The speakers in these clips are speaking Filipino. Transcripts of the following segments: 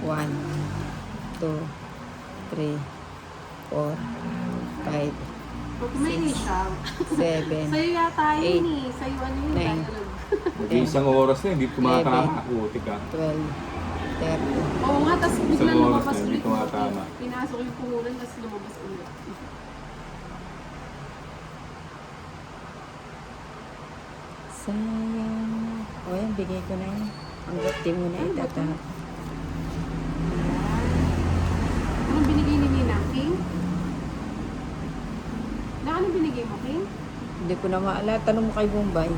1, 2, 3, 4, 5, Pag may siya. 7, Sa'yo yata yun 8, eh. Sa'yo ano yun? 9, Dialogue. Mag-iisang oras na, hindi tumatama. Utik ka. 12, 13. Oo nga, tapos biglang Isang oras lumabas na, hindi ulit. tumatama. Pinasok yung puhunan, tapos lumabas ulit. Sayang. O yan, bigay ko na yan. Hanggat di mo na itatap. Anong binigay ni Nina? King? Na anong binigay mo, King? Hindi ko na maalala. Tanong mo kay Bombay.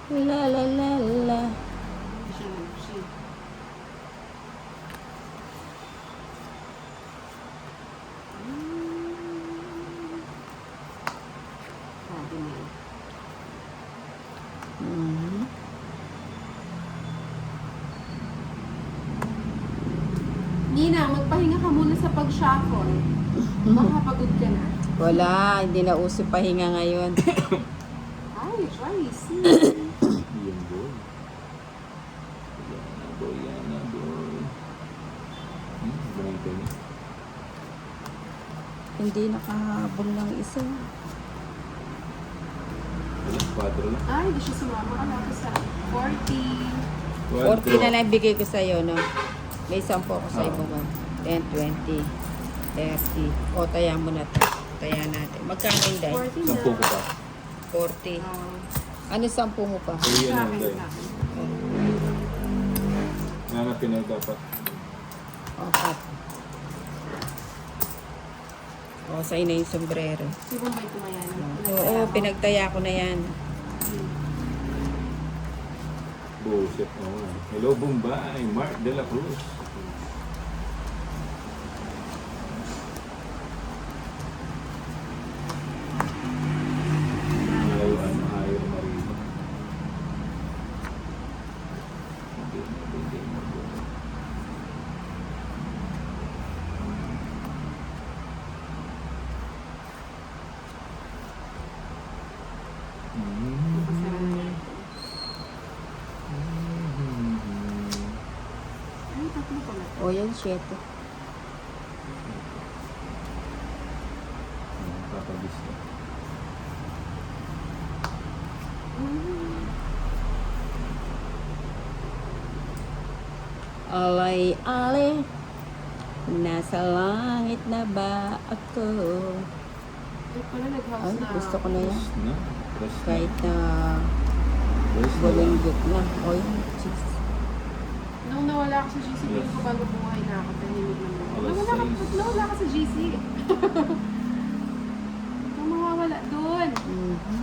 La la la la. Siya na siya. Sabi niya. Mhm. Nina, magpahinga ka muna sa pag-shuffle. Baka pagod ka na. Wala, hindi na uso pahinga ngayon. Ay, Joyce. Yan, boy. Yan na, boy. Yan na, boy. Ganito niya. Hindi nakahabol ng isa. Wala, 4 lang. Ay, di siya sumama ka na sa 40. 40 na lang bigay ko sa'yo, no? May 10 ako sa Oo. ibang 10, 20, 30. O, taya mo na to. Taya natin. Magkano yung day? 40 na. 10 ko pa. 40. Oh, Ano 10 mo pa? So, yan sa ang akin, day. sa akin. Nanapin na dapat. Apat. O, sa'yo na yung sombrero. Si Bombay tumaya na. Oo, pinagtaya ko na yan. Bullshit mo. Hello, Bombay. Mark de la Cruz. Ayaw marino. Hindi mo. Ay, tatlo pala. O, yan, 7. Papagis ka. Alay-alay, nasa langit na ba ako? Ay, pala nag-house Ay, na. gusto ko na yan. Rest na. Rest na. Kahit na Rest na lang. bulunggit na. O, yan, cheese. Nung nawala ka sa GC, Yes. ko bago buhay na ako, tahimik naman. Alas Nawala ka sa GC. Ikaw mawawala doon. Mhm.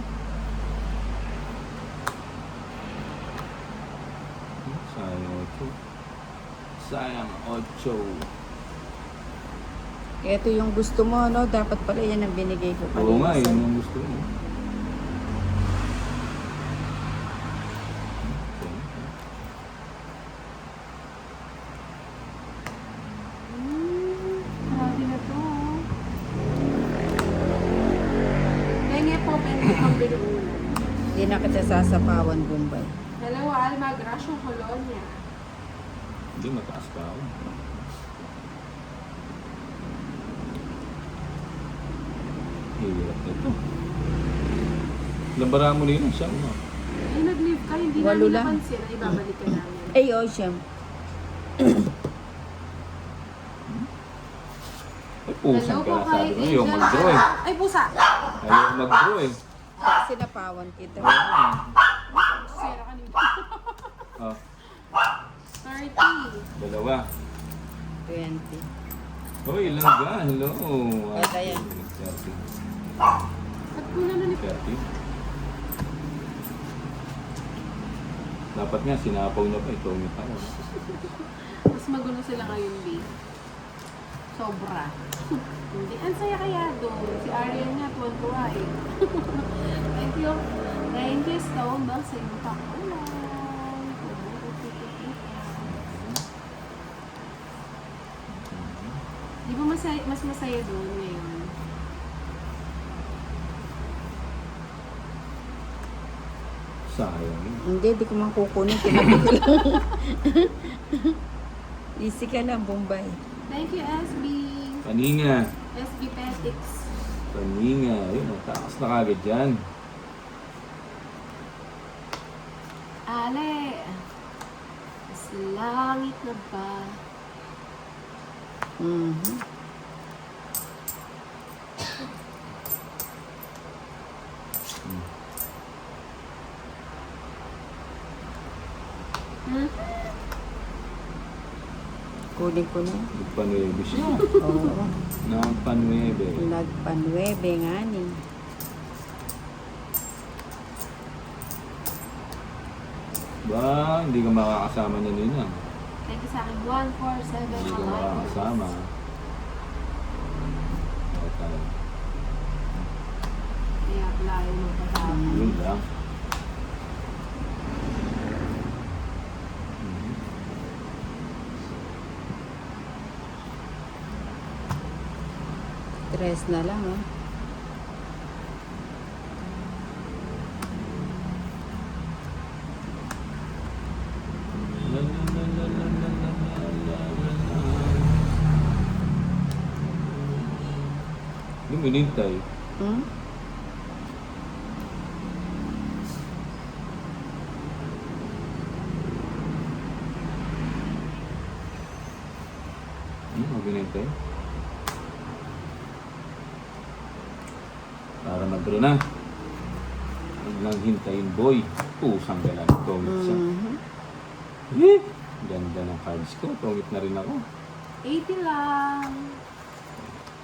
Sayang 8. Sayang 8. Ito yung gusto mo, no? Dapat pala yan ang binigay ko kanina. Oo nga, yun yung gusto mo. Grabe na to. Kaya po, pwede kang binuulan. Hindi na kita sasapawan, Bombay. Dalawa, Almagracio, Colonia. Hindi, mataas pa ako. Hirap na ito. Lambara mo na yun, siya mo. Ay, nag-leave ka, hindi Walo namin lang. napansin. Ay, babalik ka namin. Ay, o, siyam. Ay, pusan Hello ka. po kay Sabi ko, ayaw Angel. mag-draw eh. Ay, pusa! Ayaw mag-draw eh. Sinapawan kita. Sira ka nito. Oh, 30. dalawa. 20. Hoy, langga. Hello. Bata yan. 30. Ba't kuna na ni... 30. Dapat nga, sinapaw na pa. Ito yung tao. Mas magulo sila ngayon, B. Sobra. Hindi. Ang saya kaya doon. Si Ariel nga, tuwan-tuwa eh. Thank you. Thank you so much sa iyong pakulay. Di ba mas masaya doon ngayon? Sayang yun. Hindi, di ko man kukunin. Tinabi ko lang. Easy ka lang, Bombay. Thank you, SB. Kaninga. SB Petix. Kaninga. Ayun, takas na kagad dyan. Ale. Sa langit na ba? Mhm. Hmm? Kunin ko na. Nagpanuebe siya. Oo. Nagpanuebe. Nagpanwebe nga ni. Ba, hindi ka makakasama niya nina. Thank you sa akin. 147 Hindi ka alive. makakasama. Okay. Kaya layo magpatapos. Yun lang. Tres na lang, oh. La, la, la, la, la, la, la, la, la, la. Yung inintay. Hmm? Ang inintay. Para mag-draw na. Huwag lang hintayin, boy. Pusang galang tongit siya. Mhm. Eh, ganda ng cards ko. Tongit na rin ako. 80 lang.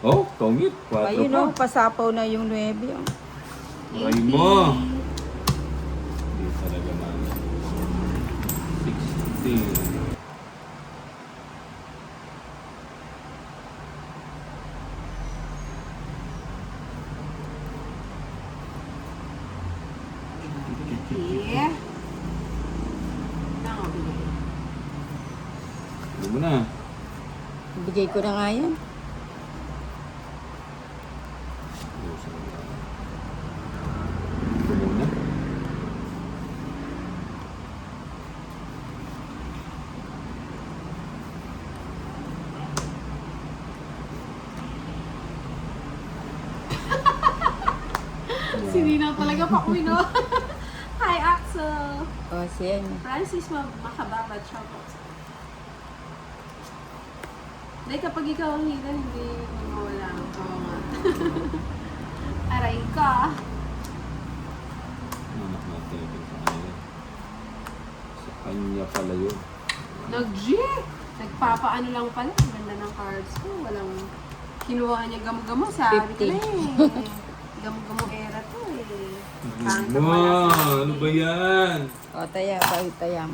Oh, tongit. 4 Ayun, pa. oh. Pasapaw na yung 9, oh. Try mo. Hindi talaga man. 60. Yeah. Nang binigay. Hindi mo na. Bigay ko na nga yan. Ito muna. Sininaw talaga pa uwi, no? Hi, Axel. O, siya niya. Francis Makababa, shoutout. Dahil kapag ikaw ang hila, hindi mawala ang kawangat. Aray ka. Anak natin ito sa kanila. Sa kanya pala yun. Nag-G! Nagpapaano lang pala. Ang ganda ng cards ko. Walang kinuha niya gamo-gamo. Sabi ko 50. na eh. Gamo-gamo era to eh. Pangit na Ma, pala sa- ano ba yan? O, taya, tayam.